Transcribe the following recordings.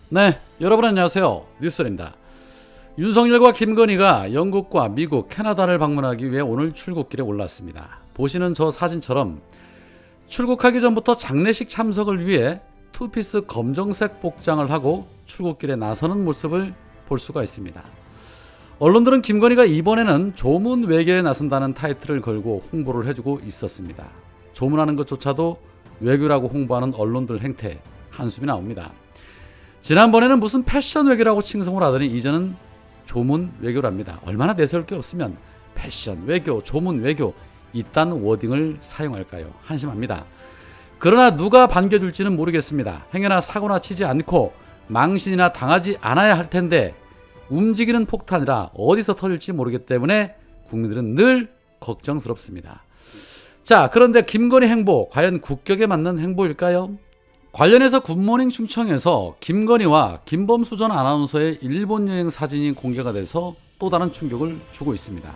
네, 여러분 안녕하세요. 뉴스입니다. 윤석열과 김건희가 영국과 미국, 캐나다를 방문하기 위해 오늘 출국길에 올랐습니다. 보시는 저 사진처럼 출국하기 전부터 장례식 참석을 위해 투피스 검정색 복장을 하고 출국길에 나서는 모습을 볼 수가 있습니다. 언론들은 김건희가 이번에는 조문 외교에 나선다는 타이틀을 걸고 홍보를 해주고 있었습니다. 조문하는 것조차도 외교라고 홍보하는 언론들 행태 한숨이 나옵니다. 지난번에는 무슨 패션 외교라고 칭송을 하더니 이제는 조문 외교랍니다. 얼마나 내세울 게 없으면 패션 외교, 조문 외교 이딴 워딩을 사용할까요? 한심합니다. 그러나 누가 반겨줄지는 모르겠습니다. 행여나 사고나 치지 않고 망신이나 당하지 않아야 할 텐데 움직이는 폭탄이라 어디서 터질지 모르기 때문에 국민들은 늘 걱정스럽습니다. 자, 그런데 김건희 행보 과연 국격에 맞는 행보일까요? 관련해서 굿모닝 충청에서 김건희와 김범수 전 아나운서의 일본 여행 사진이 공개가 돼서 또 다른 충격을 주고 있습니다.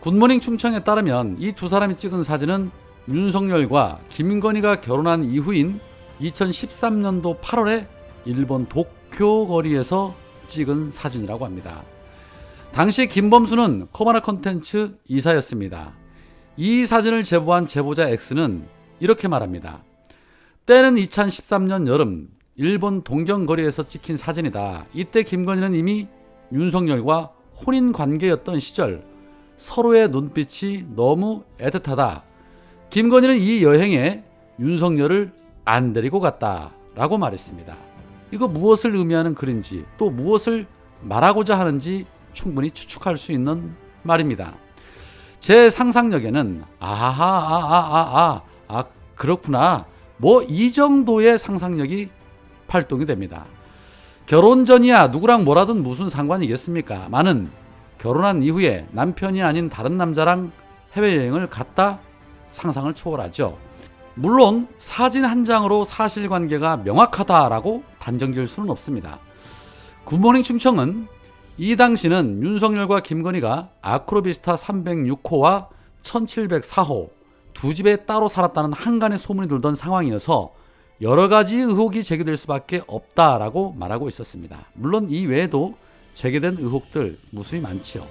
굿모닝 충청에 따르면 이 두 사람이 찍은 사진은 윤석열과 김건희가 결혼한 이후인 2013년도 8월에 일본 도쿄 거리에서 찍은 사진이라고 합니다. 당시 김범수는 코바나 컨텐츠 이사였습니다. 이 사진을 제보한 제보자 X는 이렇게 말합니다. 때는 2013년 여름 일본 동경 거리에서 찍힌 사진이다. 이때 김건희는 이미 윤석열과 혼인 관계였던 시절 서로의 눈빛이 너무 애틋하다. 김건희는 이 여행에 윤석열을 안 데리고 갔다 라고 말했습니다. 이거 무엇을 의미하는 글인지 또 무엇을 말하고자 하는지 충분히 추측할 수 있는 말입니다. 제 상상력에는 그렇구나 뭐 이 정도의 상상력이 발동이 됩니다. 결혼 전이야 누구랑 뭐라든 무슨 상관이겠습니까? 많은 결혼한 이후에 남편이 아닌 다른 남자랑 해외여행을 갔다 상상을 초월하죠. 물론 사진 한 장으로 사실관계가 명확하다라고 단정 지을 수는 없습니다. 굿모닝 충청은 이 당시는 윤석열과 김건희가 아크로비스타 306호와 1704호 두 집에 따로 살았다는 한간의 소문이 돌던 상황이어서 여러 가지 의혹이 제기될 수밖에 없다라고 말하고 있었습니다. 물론 이 외에도 제기된 의혹들 무수히 많지요.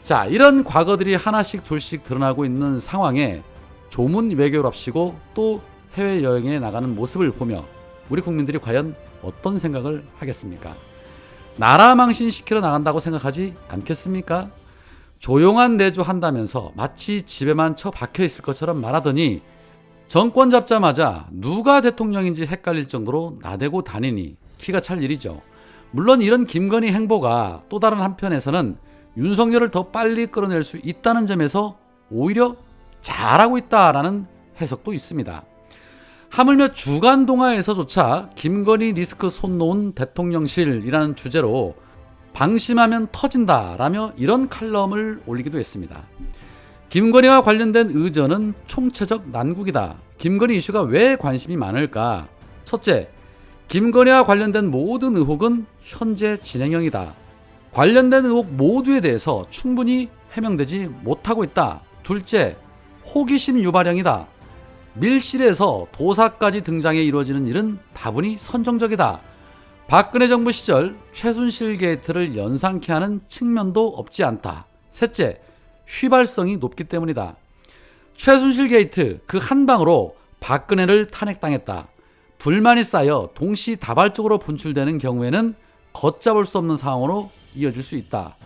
자, 이런 과거들이 하나씩 둘씩 드러나고 있는 상황에 조문 외교랍시고 또 해외여행에 나가는 모습을 보며 우리 국민들이 과연 어떤 생각을 하겠습니까? 나라 망신시키러 나간다고 생각하지 않겠습니까? 조용한 내조한다면서 마치 집에만 처박혀 있을 것처럼 말하더니 정권 잡자마자 누가 대통령인지 헷갈릴 정도로 나대고 다니니 기가 찰 일이죠. 물론 이런 김건희 행보가 또 다른 한편에서는 윤석열을 더 빨리 끌어낼 수 있다는 점에서 오히려 잘하고 있다라는 해석도 있습니다. 하물며 주간 동아에서조차 김건희 리스크 손 놓은 대통령실이라는 주제로 방심하면 터진다라며 이런 칼럼을 올리기도 했습니다. 김건희와 관련된 의전은 총체적 난국이다. 김건희 이슈가 왜 관심이 많을까? 첫째, 김건희와 관련된 모든 의혹은 현재 진행형이다. 관련된 의혹 모두에 대해서 충분히 해명되지 못하고 있다. 둘째, 호기심 유발형이다. 밀실에서 도사까지 등장해 이루어지는 일은 다분히 선정적이다. 박근혜 정부 시절 최순실 게이트를 연상케 하는 측면도 없지 않다. 셋째, 휘발성이 높기 때문이다. 최순실 게이트 그 한 방으로 박근혜를 탄핵당했다. 불만이 쌓여 동시다발적으로 분출되는 경우에는 걷잡을 수 없는 상황으로 이어질 수 있다.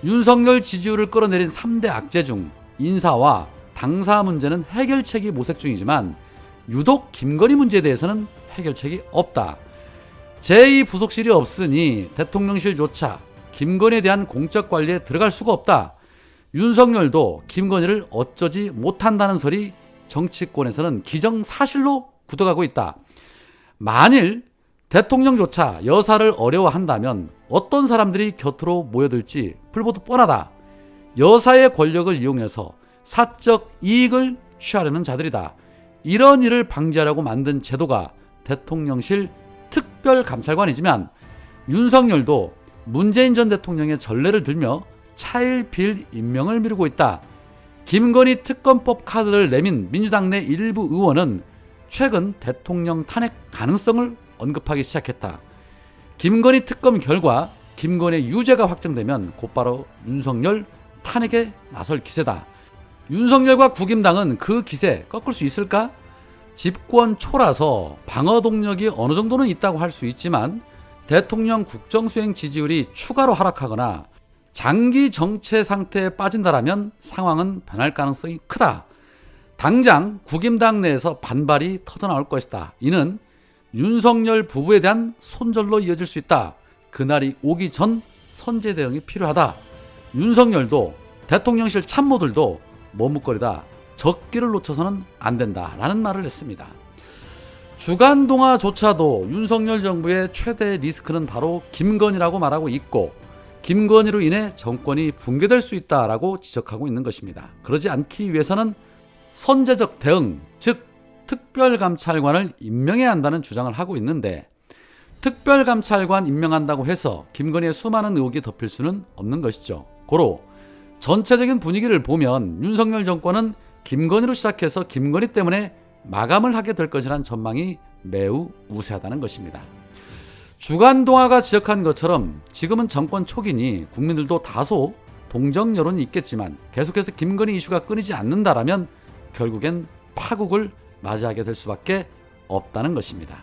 윤석열 지지율을 끌어내린 3대 악재 중 인사와 당사 문제는 해결책이 모색 중이지만 유독 김건희 문제에 대해서는 해결책이 없다. 제2부속실이 없으니 대통령실조차 김건희에 대한 공적 관리에 들어갈 수가 없다. 윤석열도 김건희를 어쩌지 못한다는 설이 정치권에서는 기정사실로 굳어가고 있다. 만일 대통령조차 여사를 어려워한다면 어떤 사람들이 곁으로 모여들지 불보듯 뻔하다. 여사의 권력을 이용해서 사적 이익을 취하려는 자들이다. 이런 일을 방지하려고 만든 제도가 대통령실 특별감찰관이지만 윤석열도 문재인 전 대통령의 전례를 들며 차일피일 임명을 미루고 있다. 김건희 특검법 카드를 내민 민주당 내 일부 의원은 최근 대통령 탄핵 가능성을 언급하기 시작했다. 김건희 특검 결과 김건희 유죄가 확정되면 곧바로 윤석열 탄핵에 나설 기세다. 윤석열과 국임당은 그 기세 꺾을 수 있을까? 집권 초라서 방어 동력이 어느 정도는 있다고 할 수 있지만 대통령 국정수행 지지율이 추가로 하락하거나 장기 정체 상태에 빠진다라면 상황은 변할 가능성이 크다. 당장 국임당 내에서 반발이 터져나올 것이다. 이는 윤석열 부부에 대한 손절로 이어질 수 있다. 그날이 오기 전 선제 대응이 필요하다. 윤석열도 대통령실 참모들도 머뭇거리다 적기를 놓쳐서는 안 된다라는 말을 했습니다. 주간동화조차도 윤석열 정부의 최대 리스크는 바로 김건희라고 말하고 있고 김건희로 인해 정권이 붕괴될 수 있다라고 지적하고 있는 것입니다. 그러지 않기 위해서는 선제적 대응, 즉 특별감찰관을 임명해야 한다는 주장을 하고 있는데 특별감찰관 임명한다고 해서 김건희의 수많은 의혹이 덮일 수는 없는 것이죠. 고로 전체적인 분위기를 보면 윤석열 정권은 김건희로 시작해서 김건희 때문에 마감을 하게 될 것이라는 전망이 매우 우세하다는 것입니다. 주간동화가 지적한 것처럼 지금은 정권 초기니 국민들도 다소 동정 여론이 있겠지만 계속해서 김건희 이슈가 끊이지 않는다라면 결국엔 파국을 맞이하게 될 수밖에 없다는 것입니다.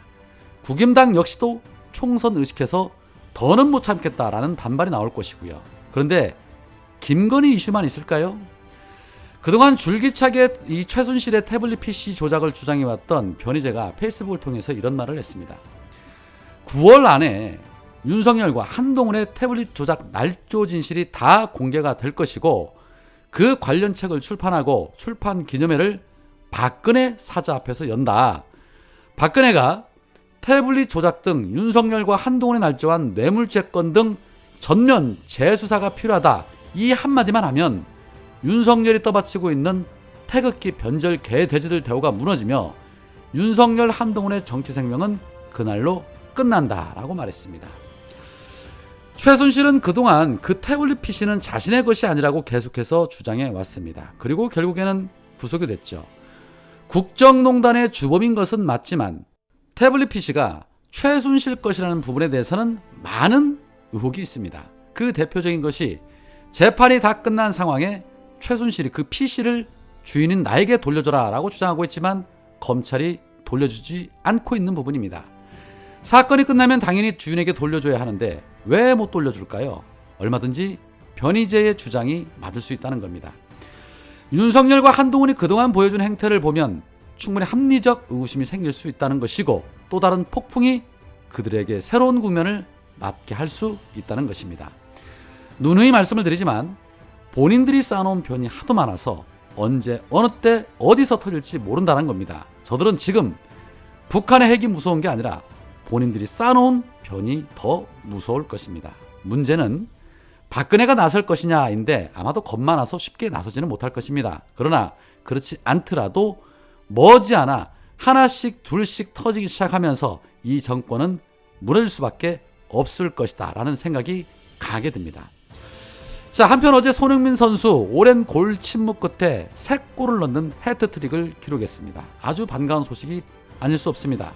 국임당 역시도 총선 의식해서 더는 못 참겠다라는 반발이 나올 것이고요. 그런데 김건희 이슈만 있을까요? 그동안 줄기차게 이 최순실의 태블릿 PC 조작을 주장해왔던 변희재가 페이스북을 통해서 이런 말을 했습니다. 9월 안에 윤석열과 한동훈의 태블릿 조작 날조 진실이 다 공개가 될 것이고 그 관련 책을 출판하고 출판 기념회를 박근혜 사자 앞에서 연다. 박근혜가 태블릿 조작 등 윤석열과 한동훈의 날조한 뇌물죄건 등 전면 재수사가 필요하다. 이 한마디만 하면 윤석열이 떠받치고 있는 태극기 변절 개돼지들 대우가 무너지며 윤석열 한동훈의 정치 생명은 그날로 끝난다라고 말했습니다. 최순실은 그동안 그 태블릿 PC는 자신의 것이 아니라고 계속해서 주장해 왔습니다. 그리고 결국에는 구속이 됐죠. 국정농단의 주범인 것은 맞지만 태블릿 PC가 최순실 것이라는 부분에 대해서는 많은 의혹이 있습니다. 그 대표적인 것이 재판이 다 끝난 상황에 최순실이 그 PC를 주인인 나에게 돌려줘라 라고 주장하고 있지만 검찰이 돌려주지 않고 있는 부분입니다. 사건이 끝나면 당연히 주인에게 돌려줘야 하는데 왜 못 돌려줄까요? 얼마든지 변희재의 주장이 맞을 수 있다는 겁니다. 윤석열과 한동훈이 그동안 보여준 행태를 보면 충분히 합리적 의구심이 생길 수 있다는 것이고 또 다른 폭풍이 그들에게 새로운 국면을 맞게 할 수 있다는 것입니다. 누누이 말씀을 드리지만 본인들이 쌓아놓은 변이 하도 많아서 언제 어느 때 어디서 터질지 모른다는 겁니다. 저들은 지금 북한의 핵이 무서운 게 아니라 본인들이 쌓아놓은 변이 더 무서울 것입니다. 문제는 박근혜가 나설 것이냐인데 아마도 겁 많아서 쉽게 나서지는 못할 것입니다. 그러나 그렇지 않더라도 머지않아 하나씩 둘씩 터지기 시작하면서 이 정권은 무너질 수밖에 없을 것이다 라는 생각이 강하게 듭니다. 자, 한편 어제 손흥민 선수 오랜 골 침묵 끝에 3골을 넣는 해트트릭을 기록했습니다. 아주 반가운 소식이 아닐 수 없습니다.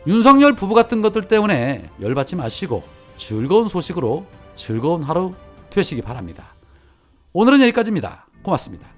윤석열 부부 같은 것들 때문에 열받지 마시고 즐거운 소식으로 즐거운 하루 되시기 바랍니다. 오늘은 여기까지입니다. 고맙습니다.